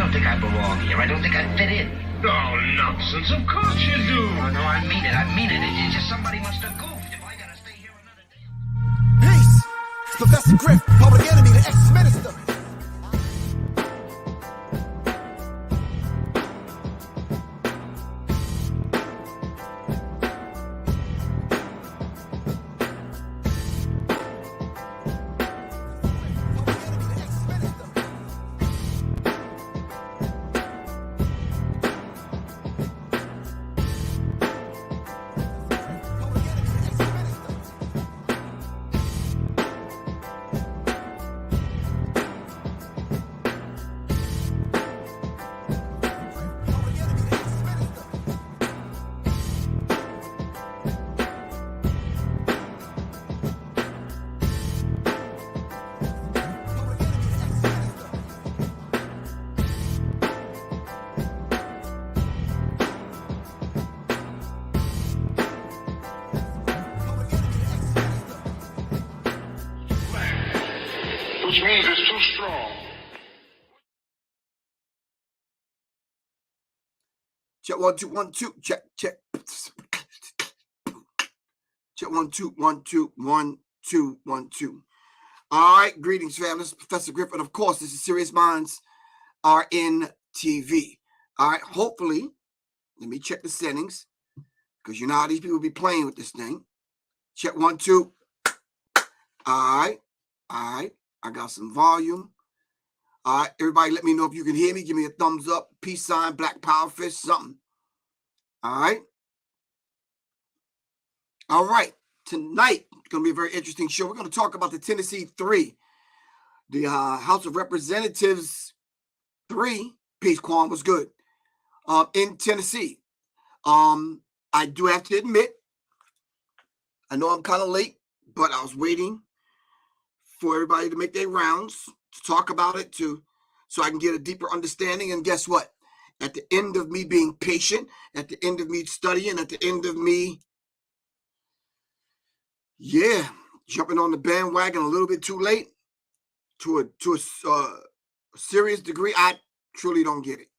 don't think I belong here. I don't think I fit in. Oh, nonsense. Of course you do. No, I mean it. I mean it. It's just somebody must have goofed if I gotta stay here another day. Peace. It's Professor Griff, public enemy, the ex-minister. Which means it's too strong. Check 1 2 1 2. Check. Check 1 2 1 2 1 2 1 2. All right, greetings, fam. This is Professor Griff, and of course, this is Serious Minds are in TV. All right, hopefully, let me check the settings because you know how these people be playing with this thing. Check 1 2. All right. I got some volume. All right, everybody, let me know if you can hear me. Give me a thumbs up, peace sign, black power fist, something. All right. All right. Tonight, it's going to be a very interesting show. We're going to talk about the Tennessee 3, the House of Representatives 3. Peace, Quan, was good. In Tennessee. I do have to admit, I know I'm kind of late, but I was waiting for everybody to make their rounds, to talk about it, so I can get a deeper understanding. And guess what? At the end of me being patient, at the end of me studying, at the end of me, jumping on the bandwagon a little bit too late, to a serious degree, I truly don't get it.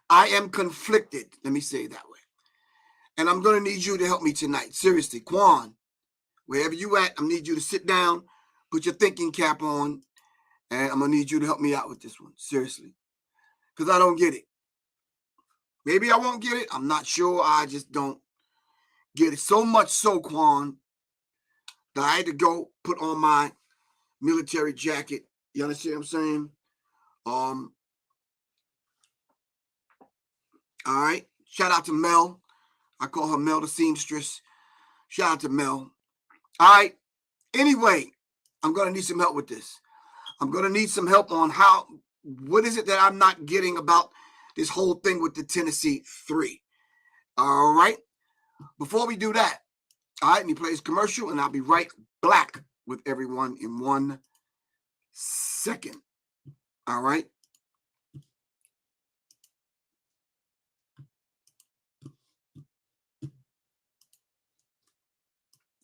I am conflicted, let me say it that way. And I'm going to need you to help me tonight. Seriously, Quan, wherever you at, I need you to sit down, put your thinking cap on, and I'm going to need you to help me out with this one. Seriously. Because I don't get it. Maybe I won't get it. I'm not sure. I just don't get it. So much so, Quan, that I had to go put on my military jacket. You understand what I'm saying? All right. Shout out to Mel. I call her Mel the seamstress. Shout out to Mel. All right. Anyway, I'm going to need some help with this. I'm going to need some help on what is it that I'm not getting about this whole thing with the Tennessee 3. All right. Before we do that, all right, let me play this commercial, and I'll be right back with everyone in 1 second. All right.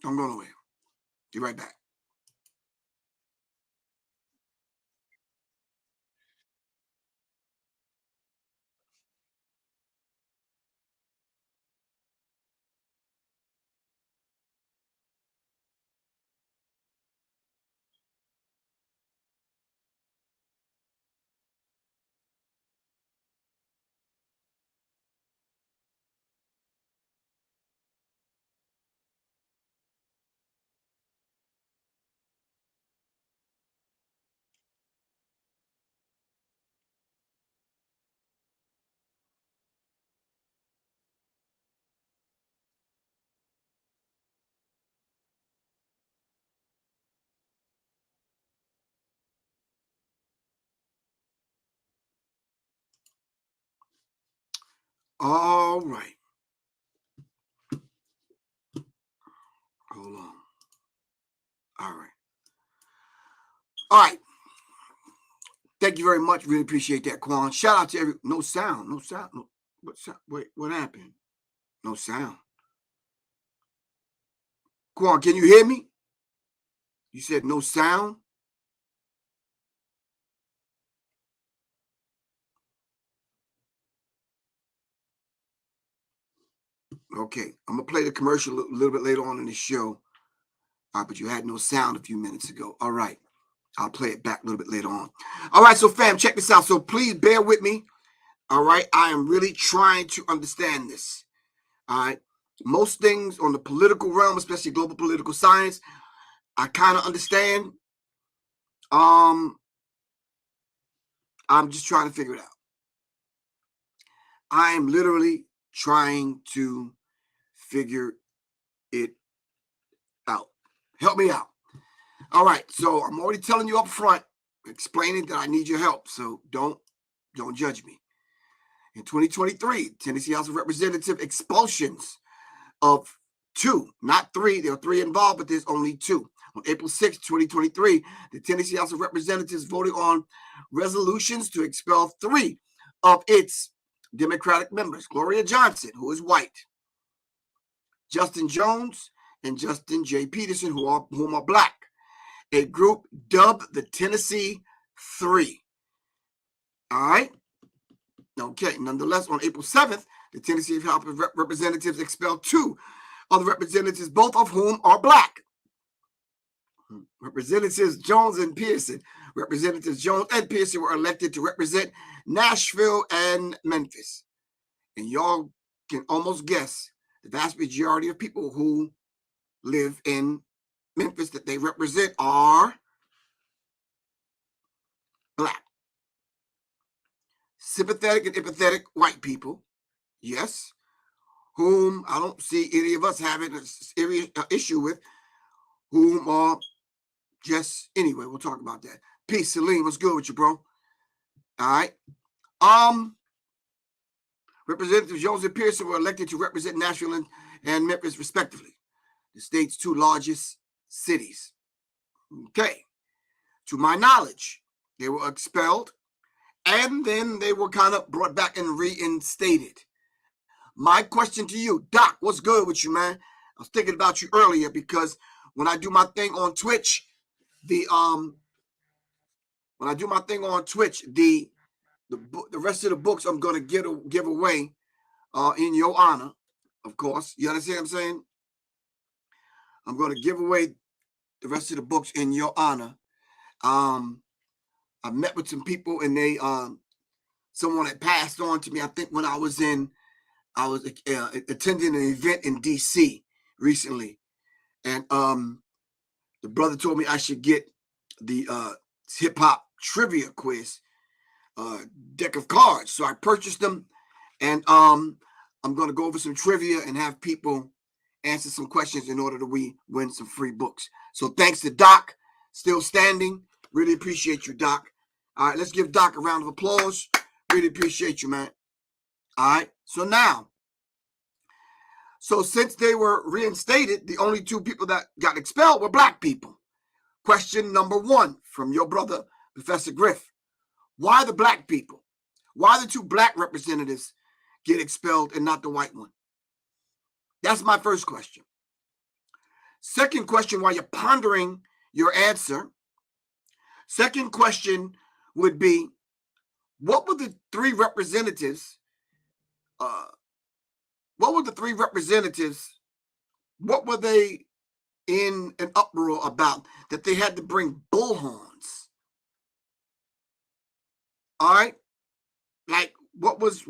I'm going away. Be right back. All right. Hold on. All right. All right. Thank you very much. Really appreciate that, Quan. Shout out to no sound. No sound. No, what sound? Wait, what happened? No sound. Quan, can you hear me? You said no sound? Okay, I'm going to play the commercial a little bit later on in the show. All right, but you had no sound a few minutes ago. All right, I'll play it back a little bit later on. All right, so fam, check this out. So please bear with me. All right, I am really trying to understand this. All right, most things on the political realm, especially global political science, I kind of understand. I'm just trying to figure it out. I am literally trying to figure it out. Help me out. All right, so I'm already telling you up front, explaining that I need your help. So don't judge me. In 2023, Tennessee House of Representatives expulsions of 2, not 3. There are 3 involved, but there's only 2. On April 6, 2023, the Tennessee House of Representatives voted on resolutions to expel 3 of its Democratic members: Gloria Johnson, who is white, Justin Jones, and Justin J. Peterson, whom are black. A group dubbed the Tennessee 3. All right. Okay. Nonetheless, on April 7th, the Tennessee House of Representatives expelled 2 other representatives, both of whom are black. Representatives Jones and Pearson. Representatives Jones and Pearson were elected to represent Nashville and Memphis. And y'all can almost guess the vast majority of people who live in Memphis that they represent are black. Sympathetic and empathetic white people, yes, whom I don't see any of us having a serious issue with, whom are just, anyway, we'll talk about that. Peace, Celine, what's good with you, bro? All right. Representatives Jones and Pearson were elected to represent Nashville and Memphis, respectively, the state's 2 largest cities. Okay. To my knowledge, they were expelled, and then they were kind of brought back and reinstated. My question to you, Doc, what's good with you, man? I was thinking about you earlier because when I do my thing on Twitch, the rest of the books I'm gonna give away in your honor, of course. You understand what I'm saying? I'm gonna give away the rest of the books in your honor. I met with some people, and they someone had passed on to me. I think when I was attending an event in DC recently, and the brother told me I should get the hip hop trivia quiz deck of cards. So I purchased them, and I'm going to go over some trivia and have people answer some questions in order to win some free books. So thanks to Doc, still standing. Really appreciate you, Doc. All right, let's give Doc a round of applause. Really appreciate you, man. All right, so since they were reinstated, the only 2 people that got expelled were black people. Question number 1 from your brother, Professor Griff. Why the black people? Why the 2 black representatives get expelled and not the white one? That's my first question. Second question, while you're pondering your answer, second question would be, what were the 3 representatives? What were they in an uproar about that they had to bring bullhorns? All right. Like, what was it?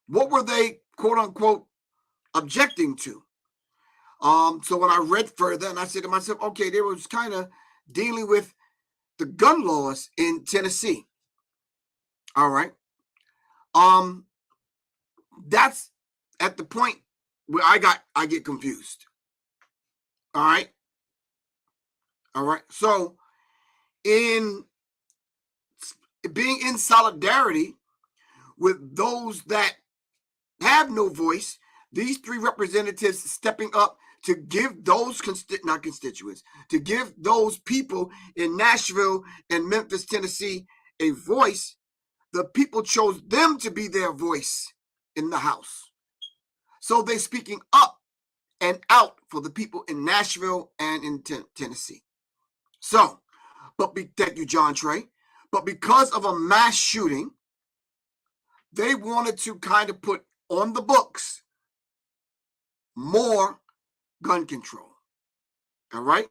What were they, quote unquote, objecting to? So when I read further, and I said to myself, okay, they was kind of dealing with the gun laws in Tennessee. All right. That's at the point where I get confused. All right. So in being in solidarity with those that have no voice, these 3 representatives stepping up to give those to give those people in Nashville and Memphis, Tennessee, a voice. The people chose them to be their voice in the House. So they're speaking up and out for the people in Nashville and in Tennessee. So, thank you, John Trey. But because of a mass shooting, they wanted to kind of put on the books more gun control. All right?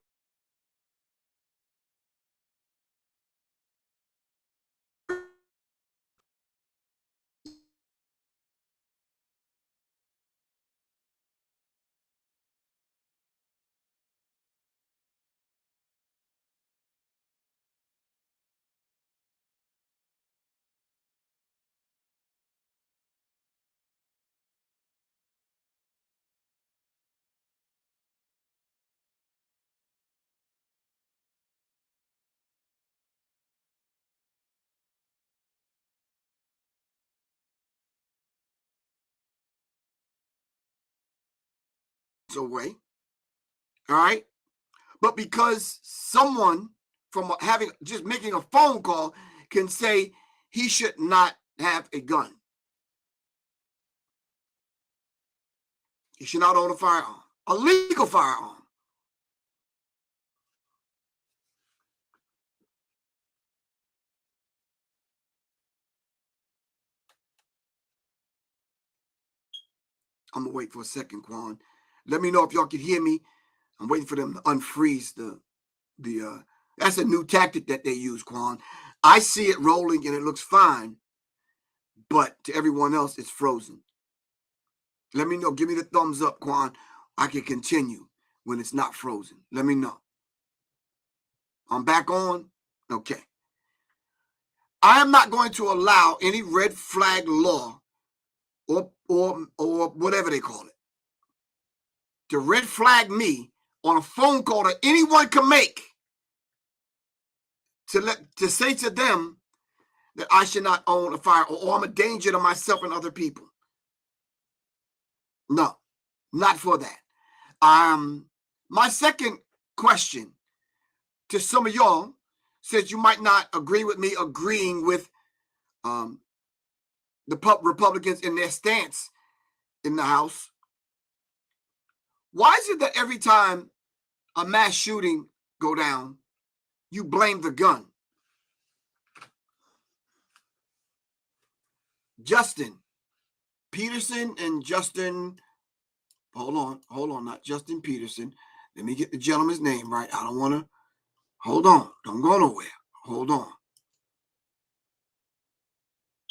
Away. All right? But because someone from having just making a phone call can say he should not have a gun. He should not own a firearm, a legal firearm. I'm gonna wait for a second, Quan. Let me know if y'all can hear me. I'm waiting for them to unfreeze the that's a new tactic that they use, Quan. I see it rolling and it looks fine, but to everyone else, it's frozen. Let me know. Give me the thumbs up, Quan. I can continue when it's not frozen. Let me know. I'm back on. Okay. I am not going to allow any red flag law or whatever they call it to red flag me on a phone call that anyone can make to say to them that I should not own a firearm or I'm a danger to myself and other people. No, not for that. My second question to some of y'all, since you might not agree with me agreeing with the Republicans in their stance in the House, why is it that every time a mass shooting go down, you blame the gun? Justin Peterson and Justin, hold on, not Justin Peterson. Let me get the gentleman's name right. I don't want to, hold on, don't go nowhere. Hold on.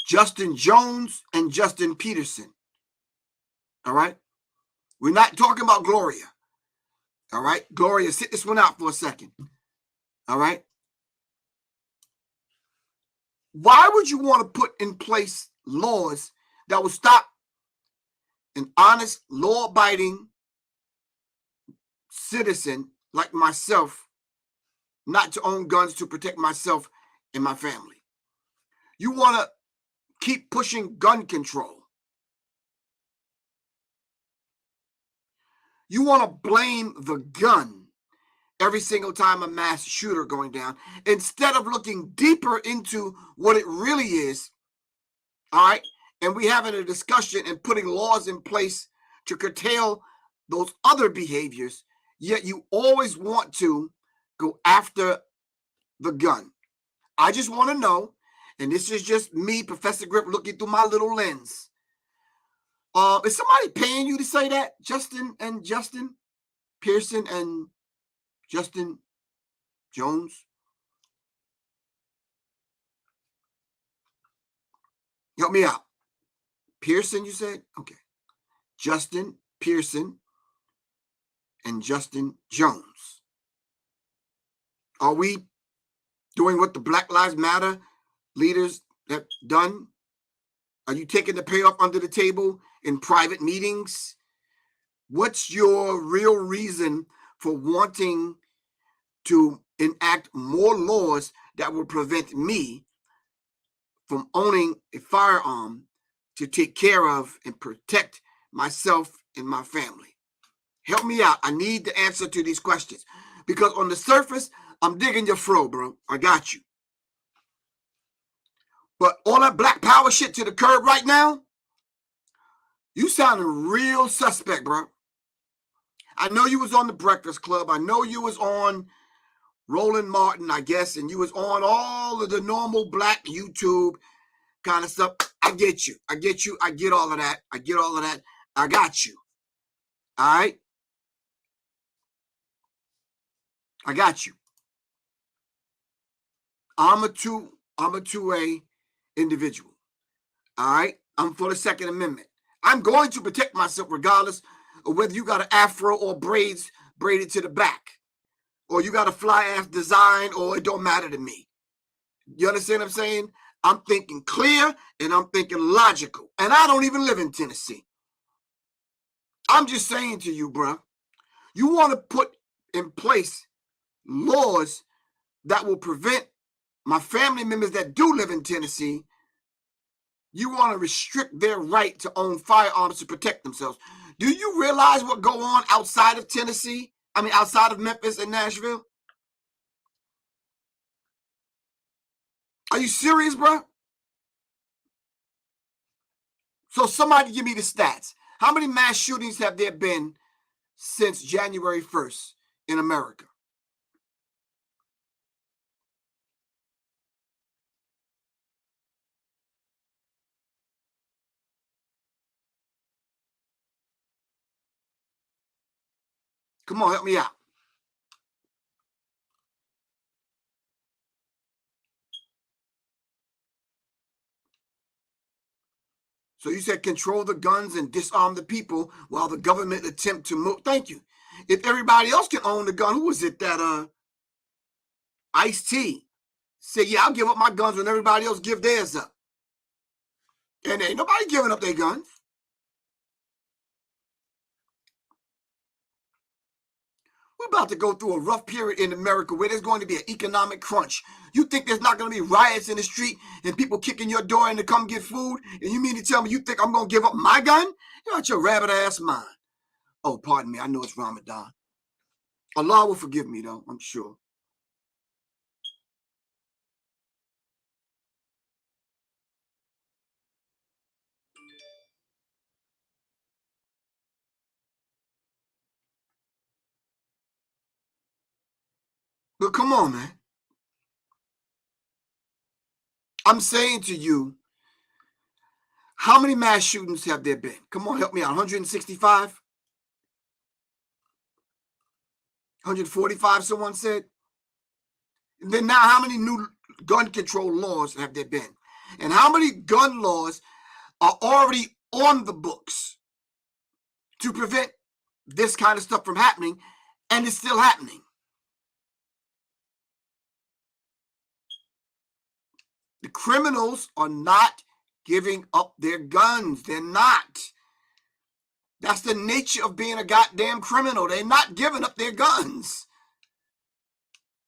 Justin Jones and Justin Peterson. All right? We're not talking about Gloria. All right? Gloria, sit this one out for a second. All right? Why would you want to put in place laws that will stop an honest, law-abiding citizen like myself not to own guns to protect myself and my family? You want to keep pushing gun control. You want to blame the gun every single time a mass shooter going down instead of looking deeper into what it really is. All right? And we having a discussion and putting laws in place to curtail those other behaviors, yet you always want to go after the gun. I just want to know, and this is just me, Professor Griff, looking through my little lens. Is somebody paying you to say that? Justin Pearson and Justin Jones? Help me out. Pearson, you said? Okay. Justin Pearson and Justin Jones. Are we doing what the Black Lives Matter leaders have done? Are you taking the payoff under the table in private meetings? What's your real reason for wanting to enact more laws that will prevent me from owning a firearm to take care of and protect myself and my family? Help me out. I need the answer to these questions because on the surface, I'm digging your fro, bro. I got you. But all that black power shit to the curb right now, you sounding real suspect, bro. I know you was on the Breakfast Club. I know you was on Roland Martin, I guess, and you was on all of the normal black YouTube kind of stuff. I get you. I get you. I get all of that. I get all of that. I got you. All right. I got you. I'm a 2A individual. All right. I'm for the Second Amendment. I'm going to protect myself regardless of whether you got an afro or braids braided to the back, or you got a fly ass design, or it don't matter to me. You understand what I'm saying? I'm thinking clear and I'm thinking logical. And I don't even live in Tennessee. I'm just saying to you, bro, you want to put in place laws that will prevent my family members that do live in Tennessee. You want to restrict their right to own firearms to protect themselves. Do you realize what go on outside of Tennessee? I mean, outside of Memphis and Nashville? Are you serious, bro? So somebody give me the stats. How many mass shootings have there been since January 1st in America? Come on, help me out. So you said control the guns and disarm the people while the government attempt to move. Thank you. If everybody else can own the gun, who was it that Ice-T said, yeah, I'll give up my guns when everybody else give theirs up. And ain't nobody giving up their guns. We're about to go through a rough period in America where there's going to be an economic crunch. You think there's not going to be riots in the street and people kicking your door in to come get food? And you mean to tell me you think I'm going to give up my gun? You're out your rabbit ass mind. Oh, pardon me. I know it's Ramadan. Allah will forgive me, though, I'm sure. But come on, man. I'm saying to you, how many mass shootings have there been? Come on, help me out. 165? 145, someone said? And then now, how many new gun control laws have there been? And how many gun laws are already on the books to prevent this kind of stuff from happening, and it's still happening? The criminals are not giving up their guns. They're not. That's the nature of being a goddamn criminal. They're not giving up their guns.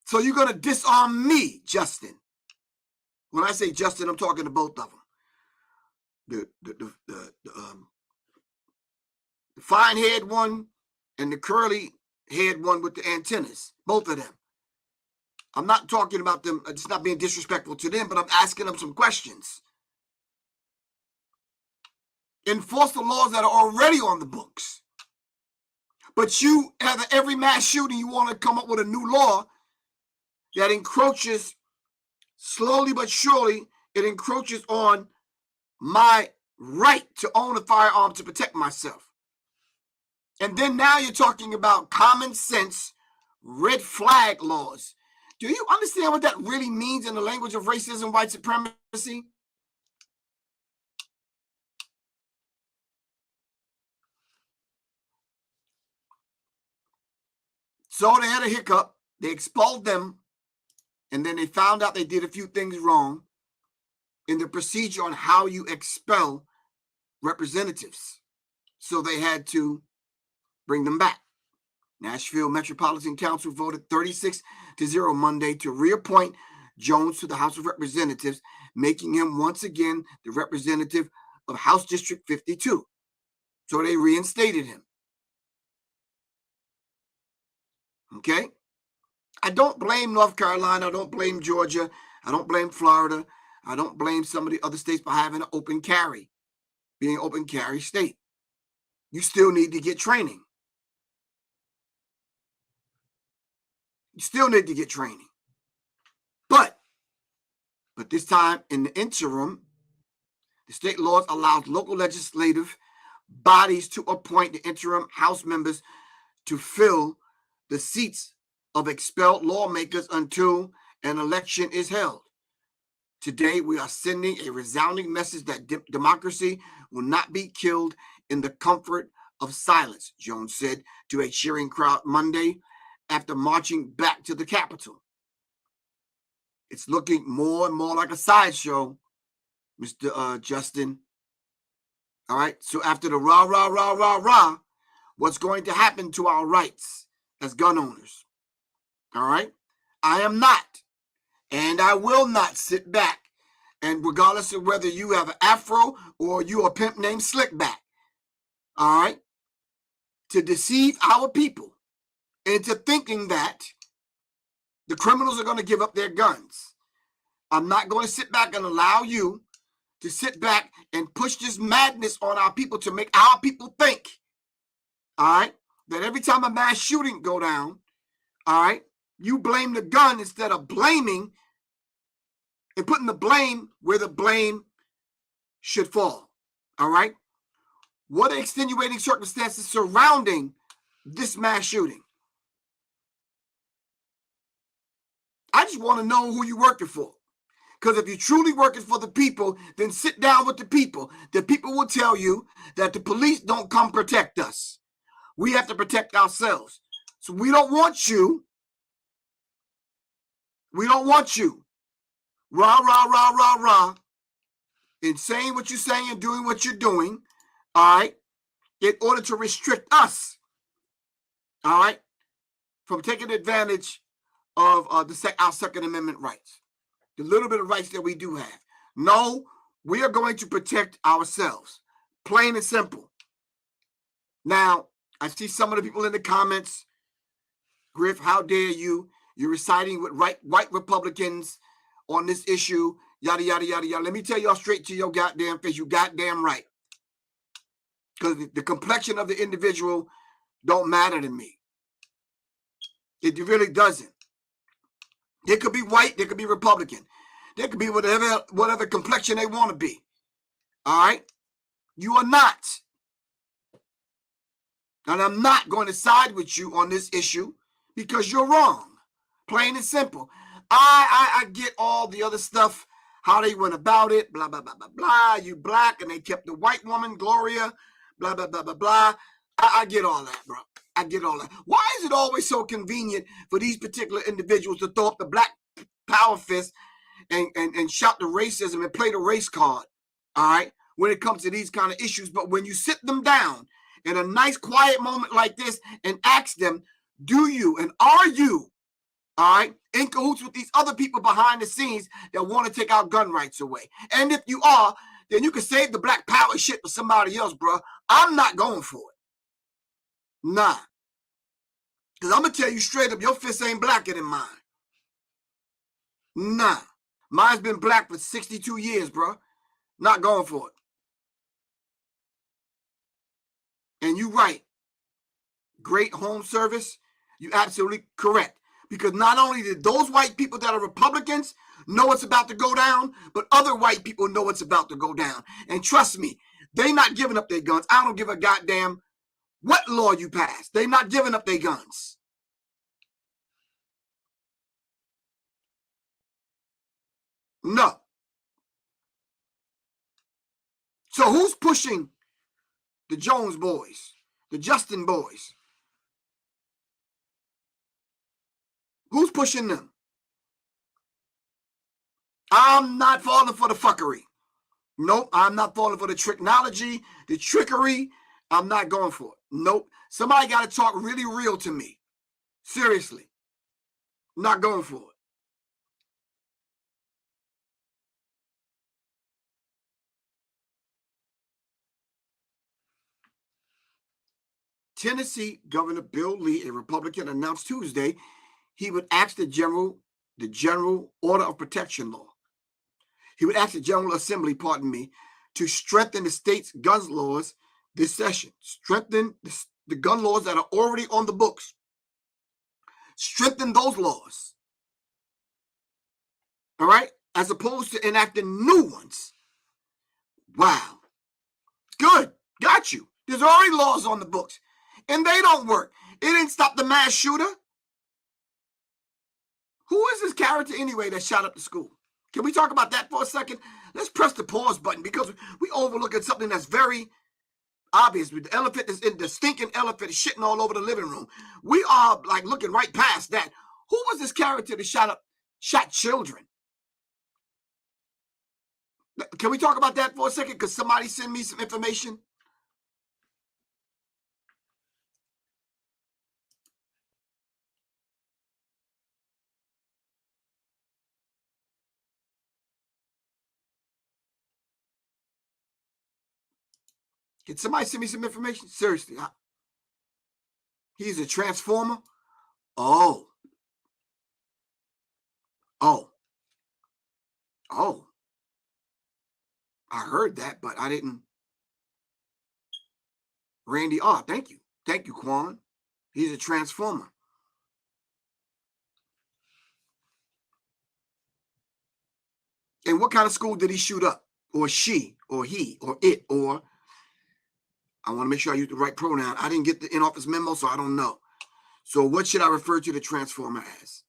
So you're going to disarm me, Justin. When I say Justin, I'm talking to both of them. The fine-haired one and the curly-haired one with the antennas. Both of them. I'm not talking about them. It's not being disrespectful to them, but I'm asking them some questions. Enforce the laws that are already on the books. But you, at every mass shooting, you want to come up with a new law that encroaches, slowly but surely, it encroaches on my right to own a firearm to protect myself. And then now you're talking about common sense red flag laws. Do you understand what that really means in the language of racism, white supremacy? So they had a hiccup. They expelled them. And then they found out they did a few things wrong in the procedure on how you expel representatives. So they had to bring them back. Nashville Metropolitan Council voted 36-0 Monday to reappoint Jones to the House of Representatives, making him once again the representative of House District 52. So they reinstated him. Okay? I don't blame North Carolina. I don't blame Georgia. I don't blame Florida. I don't blame some of the other states for having an open carry, being an open carry state. You still need to get training. You still need to get training. But this time in the interim, The state laws allows local legislative bodies to appoint the interim House members to fill the seats of expelled lawmakers until an election is held. Today, we are sending a resounding message that democracy will not be killed in the comfort of silence, Jones said to a cheering crowd Monday after marching back to the Capitol. It's looking more and more like a sideshow, Mr. Justin. All right. So after the rah, rah, rah, rah, rah, what's going to happen to our rights as gun owners? All right. I am not, and I will not sit back. And regardless of whether you have an afro or you a pimp named Slickback, all right, to deceive our people into thinking that the criminals are going to give up their guns. I'm not going to sit back and allow you to sit back and push this madness on our people to make our people think, all right, that every time a mass shooting go down, all right, you blame the gun instead of blaming and putting the blame where the blame should fall, all right? What are extenuating circumstances surrounding this mass shooting? I just want to know who you're working for. Because if you're truly working for the people, then sit down with the people. The people will tell you that the police don't come protect us. We have to protect ourselves. So we don't want you. We don't want you. Rah, rah, rah, rah, rah. In saying what you're saying and doing what you're doing, all right, in order to restrict us, all right, from taking advantage of our Second Amendment rights. The little bit of rights that we do have. No, we are going to protect ourselves. Plain and simple. Now, I see some of the people in the comments, Griff, how dare you? You're reciting with white Republicans on this issue, yada, yada, yada, yada. Let me tell y'all straight to your goddamn face, you goddamn right. Because the complexion of the individual don't matter to me. It really doesn't. They could be white, they could be Republican. They could be whatever complexion they want to be. All right? You are not. And I'm not going to side with you on this issue because you're wrong. Plain and simple. I get all the other stuff, how they went about it, blah, blah, blah, blah, blah. You black, and they kept the white woman, Gloria, blah, blah, blah, blah, blah. I get all that, bro. I get all that. Why is it always so convenient for these particular individuals to throw up the black power fist and shout the racism and play the race card, all right, when it comes to these kind of issues? But when you sit them down in a nice, quiet moment like this and ask them, do you and are you, all right, in cahoots with these other people behind the scenes that want to take our gun rights away? And if you are, then you can save the black power shit for somebody else, bro. I'm not going for it. Nah. Because I'm going to tell you straight up, your fist ain't blacker than mine. Nah. Mine's been black for 62 years, bro. Not going for it. And you right. Great home service. You absolutely correct. Because not only did those white people that are Republicans know what's about to go down, but other white people know what's about to go down. And trust me, they not giving up their guns. I don't give a goddamn what law you pass. They not giving up their guns. No. So who's pushing the Jones boys, the Justin boys? Who's pushing them? I'm not falling for the fuckery. Nope, I'm not falling for the technology, the trickery. I'm not going for it. Nope. Somebody got to talk really real to me. Seriously. Not going for it. Tennessee Governor Bill Lee, a Republican, announced Tuesday he would ask the General Order of Protection law. He would ask the General Assembly, to strengthen the state's gun laws this session. Strengthen the gun laws that are already on the books. Strengthen those laws. All right? As opposed to enacting new ones. Wow. Good. Got you. There's already laws on the books, and they don't work. It didn't stop the mass shooter. Who is this character anyway that shot up the school? Can we talk about that for a second? Let's press the pause button because we overlooking something that's very obvious. The elephant is in the stinking elephant is shitting all over the living room. We are like looking right past that. Who was this character that shot children? Can we talk about that for a second? Because somebody send me some information. Can somebody send me some information? Seriously. He's a transformer? Oh. Oh. Oh. I heard that, but I didn't. Randy, thank you. Thank you, Quan. He's a transformer. And what kind of school did he shoot up? Or she, or he, or it, or I want to make sure I use the right pronoun. I didn't get the in-office memo, so I don't know. So what should I refer to the transformer as?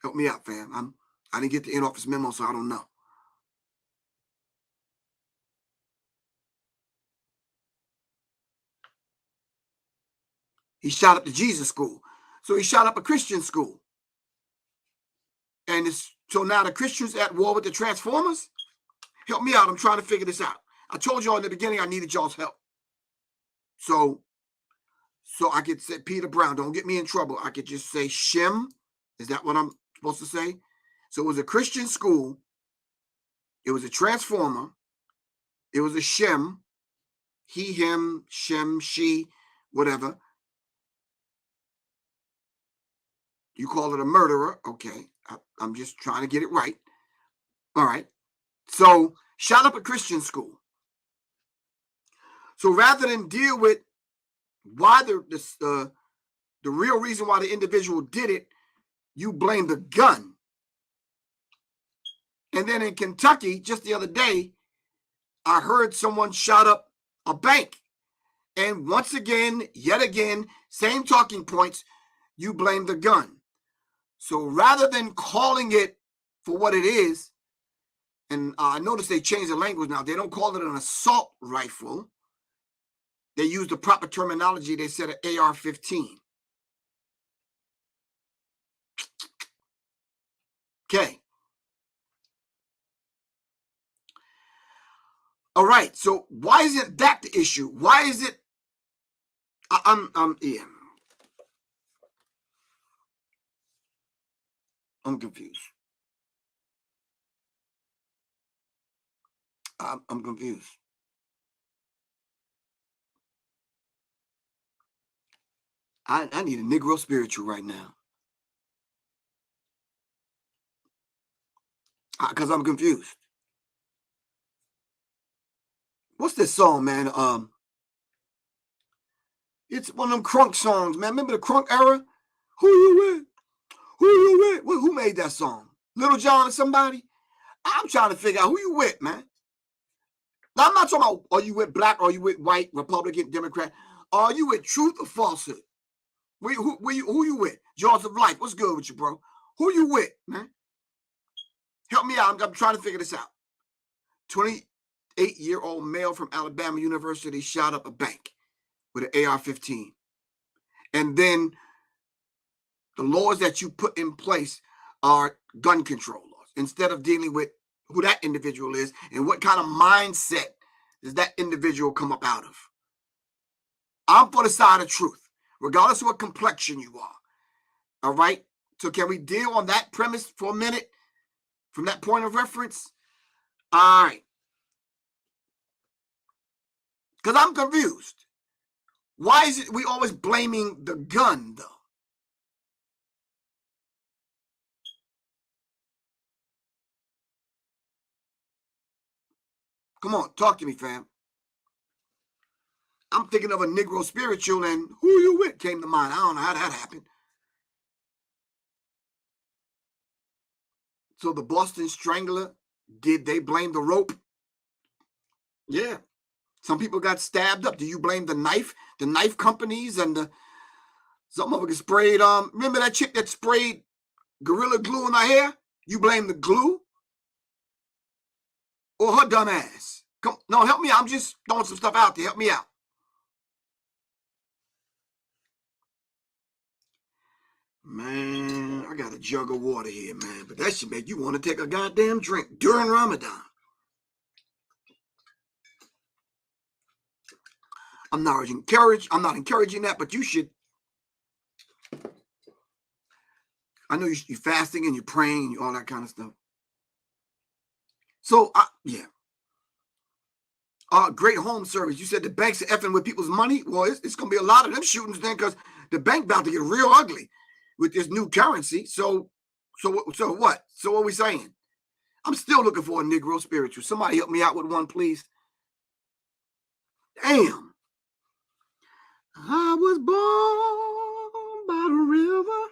Help me out, fam. I didn't get the in-office memo, so I don't know. He shot up the Jesus school. So he shot up a Christian school. And so now the Christians at war with the Transformers? Help me out. I'm trying to figure this out. I told y'all in the beginning I needed y'all's help. So I could say Peter Brown. Don't get me in trouble. I could just say Shem. Is that what I'm supposed to say? So it was a Christian school. It was a transformer. It was a Shem. He, him, Shem, she, whatever. You call it a murderer. Okay. I'm just trying to get it right. All right. So shot up a Christian school. So rather than deal with why the real reason why the individual did it, you blame the gun. And then in Kentucky, just the other day, I heard someone shot up a bank. And once again, yet again, same talking points, you blame the gun. So rather than calling it for what it is, and I noticed they changed the language now. They don't call it an assault rifle. They use the proper terminology. They said an AR-15. Okay. All right. So why isn't that the issue? Why is it? Yeah. I'm confused. I'm confused. I need a Negro spiritual right now. Because I'm confused. What's this song, man? It's one of them crunk songs, man. Remember the crunk era? Who you with? Who you with? Who made that song? Little John or somebody? I'm trying to figure out who you with, man. Now, I'm not talking about are you with black, or are you with white, Republican, Democrat? Are you with truth or falsehood? Who you with? Jaws of Life. What's good with you, bro? Who you with, man? Help me out. I'm trying to figure this out. 28-year-old male from Alabama University shot up a bank with an AR-15. And then the laws that you put in place are gun control laws instead of dealing with who that individual is and what kind of mindset does that individual come up out of. I'm for the side of truth, regardless of what complexion you are. All right? So can we deal on that premise for a minute from that point of reference? All right. Because I'm confused. Why is it we always blaming the gun, though? Come on, talk to me, fam. I'm thinking of a Negro spiritual, and who you with came to mind. I don't know how that happened. So the Boston Strangler, did they blame the rope? Yeah. Some people got stabbed up. Do you blame the knife companies and some of it sprayed? Remember that chick that sprayed Gorilla Glue in her hair? You blame the glue or her dumb ass? Come, no, help me out. I'm just throwing some stuff out there. Help me out. Man, I got a jug of water here, man. But that should make you want to take a goddamn drink during Ramadan. I'm not encouraging that, but you should. I know you're fasting and you're praying and all that kind of stuff. So, yeah. Great home service. You said the banks are effing with people's money. Well, it's going to be a lot of them shootings then because the bank about to get real ugly with this new currency. So what? So what are we saying? I'm still looking for a Negro spiritual. Somebody help me out with one, please. Damn. I was born by the river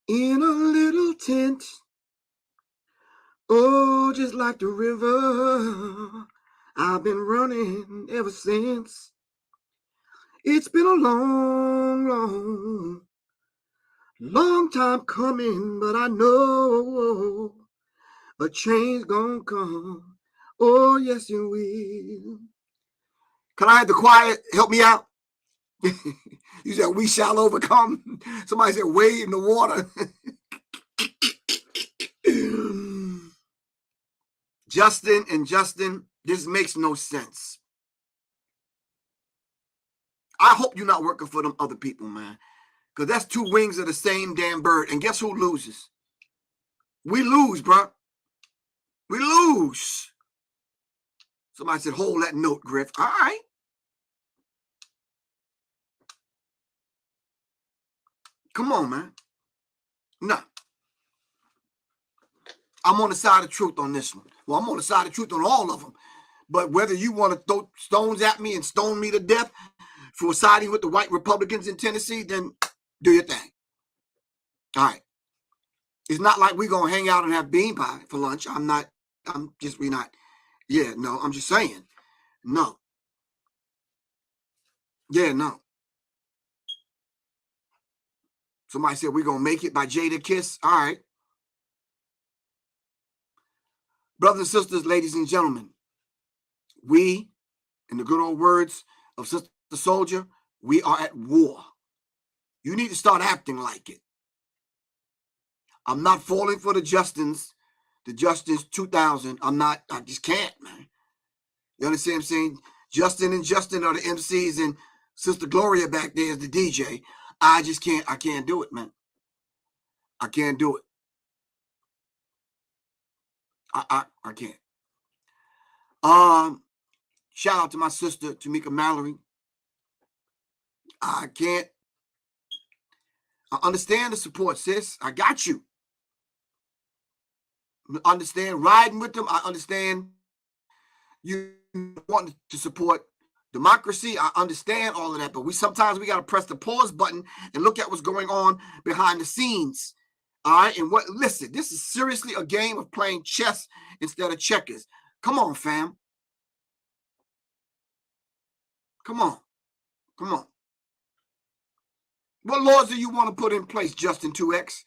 in a little tent. Oh, just like the river, I've been running ever since. It's been a long time coming, but I know a change gonna come. Oh, yes, it will. Can I have the choir help me out? You said we shall overcome. Somebody said wade in the water. Justin, this makes no sense. I hope you're not working for them other people, man. Because that's two wings of the same damn bird. And guess who loses? We lose, bro. We lose. Somebody said, hold that note, Griff. All right. Come on, man. No. I'm on the side of truth on this one. Well, I'm on the side of truth on all of them. But whether you want to throw stones at me and stone me to death for siding with the white Republicans in Tennessee, then do your thing. All right. It's not like we're going to hang out and have bean pie for lunch. I'm just saying. No. Yeah, no. Somebody said we're going to make it by Jada Kiss. All right. Brothers and sisters, ladies and gentlemen, we, in the good old words of Sister Soldier, we are at war. You need to start acting like it. I'm not falling for the Justins 2000. I just can't, man. You understand what I'm saying? Justin and Justin are the MCs and Sister Gloria back there is the DJ. I can't do it, man. I can't do it. I can't. Shout out to my sister, Tamika Mallory. I can't. I understand the support, sis. I got you. I understand riding with them. I understand you want to support democracy. I understand all of that, but sometimes we got to press the pause button and look at what's going on behind the scenes. All right. And listen, this is seriously a game of playing chess instead of checkers. Come on, fam. Come on. What laws do you want to put in place, Justin 2X?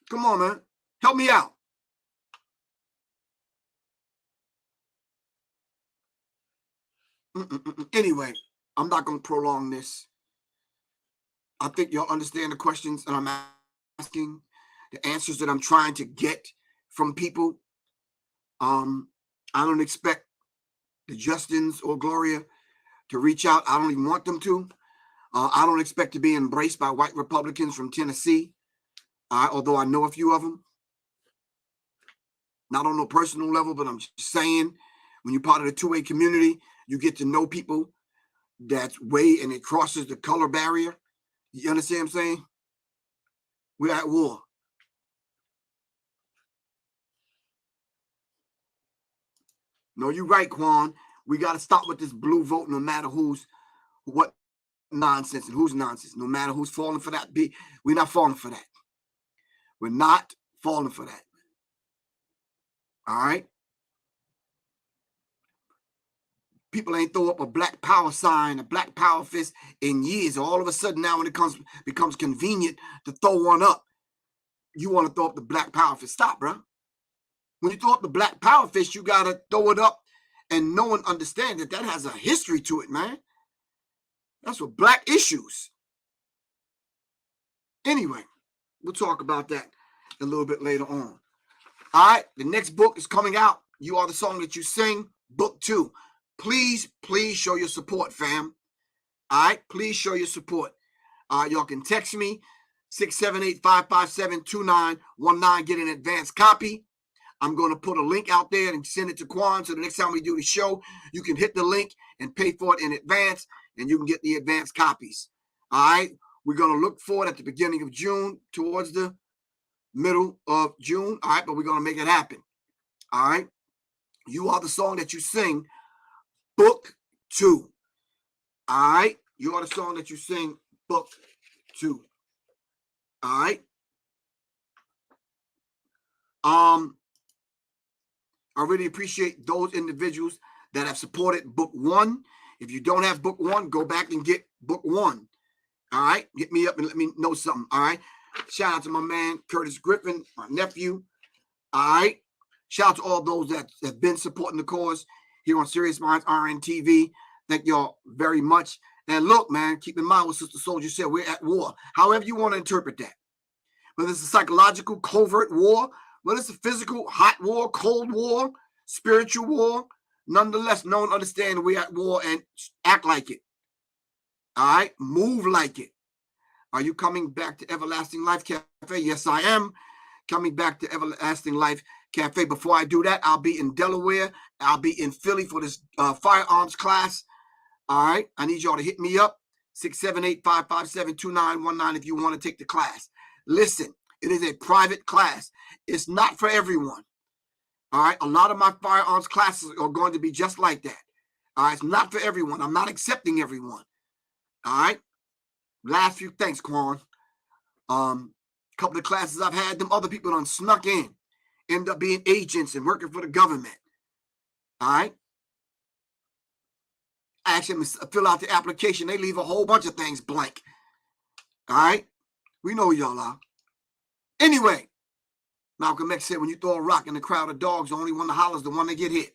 Come on, man. Help me out. Anyway, I'm not going to prolong this. I think y'all understand the questions that I'm asking, the answers that I'm trying to get from people. I don't expect the Justins or Gloria to reach out. I don't even want them to. I don't expect to be embraced by white Republicans from Tennessee, although I know a few of them. Not on no personal level, but I'm just saying, when you're part of the two-way community, you get to know people that's way, and it crosses the color barrier. You understand what I'm saying? We're at war. No, you're right, Quan. We got to stop with this blue vote, no matter what nonsense and who's nonsense. No matter who's falling for that, we're not falling for that. We're not falling for that. All right? People ain't throw up a black power sign, a black power fist in years. All of a sudden now when it becomes convenient to throw one up, you want to throw up the black power fist. Stop, bro. When you throw up the black power fist, you got to throw it up and no one understands that has a history to it, man. That's what black issues. Anyway, we'll talk about that a little bit later on. All right, the next book is coming out. You Are the Song That You Sing, book 2. Please show your support, fam. All right, please show your support. Y'all can text me, 678-557-2919. Get an advance copy. I'm going to put a link out there and send it to Quan. So the next time we do the show, you can hit the link and pay for it in advance, and you can get the advance copies. All right, we're going to look for it at the beginning of June, towards the middle of June. All right, but we're going to make it happen. All right, You Are the Song That You Sing, book 2. All right, You Are the Song That You Sing, book 2. All right. I really appreciate those individuals that have supported book 1. If you don't have book 1, go back and get book 1. All right, hit me up and let me know something. All right, shout out to my man Curtis Griffin, my nephew. All right, shout out to all those that have been supporting the cause here on Serious Minds RNTV. Thank y'all very much. And look, man, keep in mind what Sister Soldier said. We're at war. However you want to interpret that, whether it's a psychological covert war, whether it's a physical hot war, cold war, spiritual war, nonetheless, no one understands we're at war and act like it. All right, move like it. Are you coming back to Everlasting Life Cafe? Yes, I am coming back to Everlasting Life Cafe. Before I do that, I'll be in Delaware. I'll be in Philly for this firearms class. All right, I need y'all to hit me up, 678-557-2919 if you want to take the class. Listen, it is a private class. It's not for everyone. All right, a lot of my firearms classes are going to be just like that. All right, it's not for everyone. I'm not accepting everyone. All right, last few thanks, Quan. Couple of classes I've had, them other people done snuck in, end up being agents and working for the government. All right. I ask them to fill out the application. They leave a whole bunch of things blank. All right. We know who y'all are. Anyway, Malcolm X said, when you throw a rock in a crowd of dogs, the only one that hollers the one that get hit.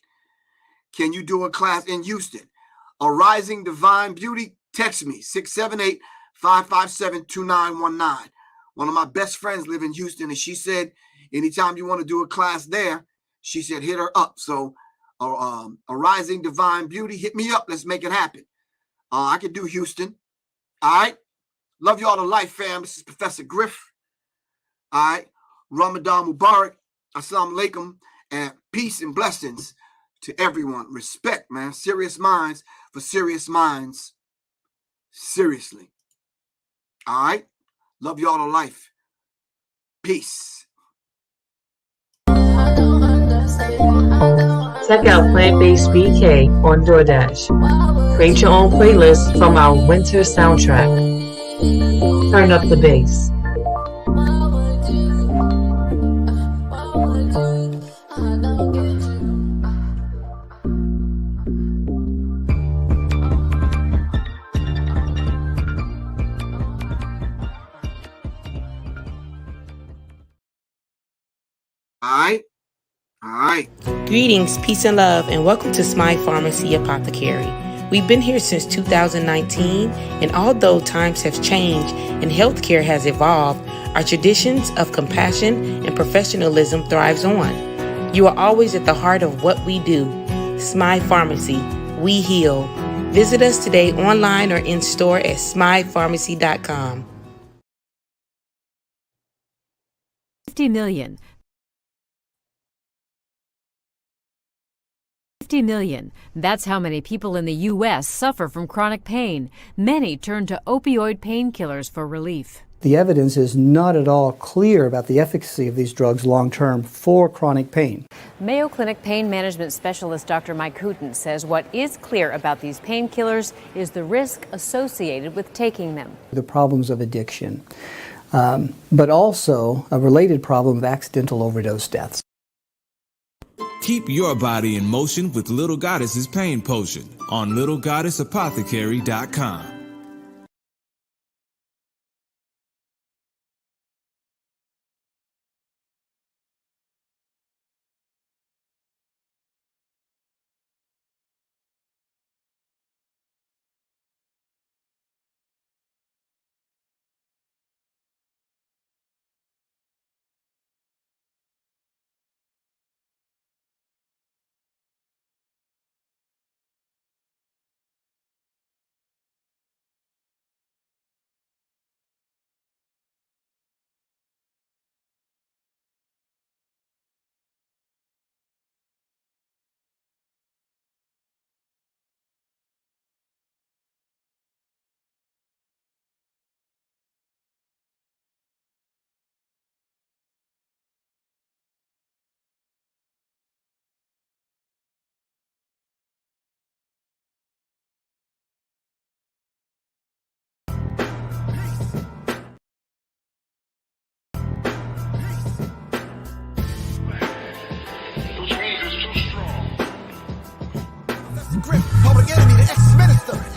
Can you do a class in Houston? A Rising Divine Beauty? Text me, 678-557-2919. One of my best friends live in Houston, and she said, anytime you want to do a class there, she said, hit her up. So a Rising Divine Beauty, hit me up. Let's make it happen. I can do Houston. All right. Love y'all to life, fam. This is Professor Griff. All right. Ramadan Mubarak. Assalamu alaikum. And peace and blessings to everyone. Respect, man. Serious minds for serious minds. Seriously. All right. Love y'all to life. Peace. Check out Plant-Based BK on DoorDash. Create your own playlist from our winter soundtrack. Turn up the bass. All right. Greetings, peace and love, and welcome to Smile Pharmacy Apothecary. We've been here since 2019, and although times have changed and healthcare has evolved, our traditions of compassion and professionalism thrives on. You are always at the heart of what we do. Smile Pharmacy, we heal. Visit us today online or in store at smilepharmacy.com. 50 million. 50 million. That's how many people in the U.S. suffer from chronic pain. Many turn to opioid painkillers for relief. The evidence is not at all clear about the efficacy of these drugs long-term for chronic pain. Mayo Clinic pain management specialist Dr. Mike Hooten says what is clear about these painkillers is the risk associated with taking them. The problems of addiction. but also a related problem of accidental overdose deaths. Keep your body in motion with Little Goddess's Pain Potion on littlegoddessapothecary.com. Which means it's too strong. Griff, public enemy, the ex-minister.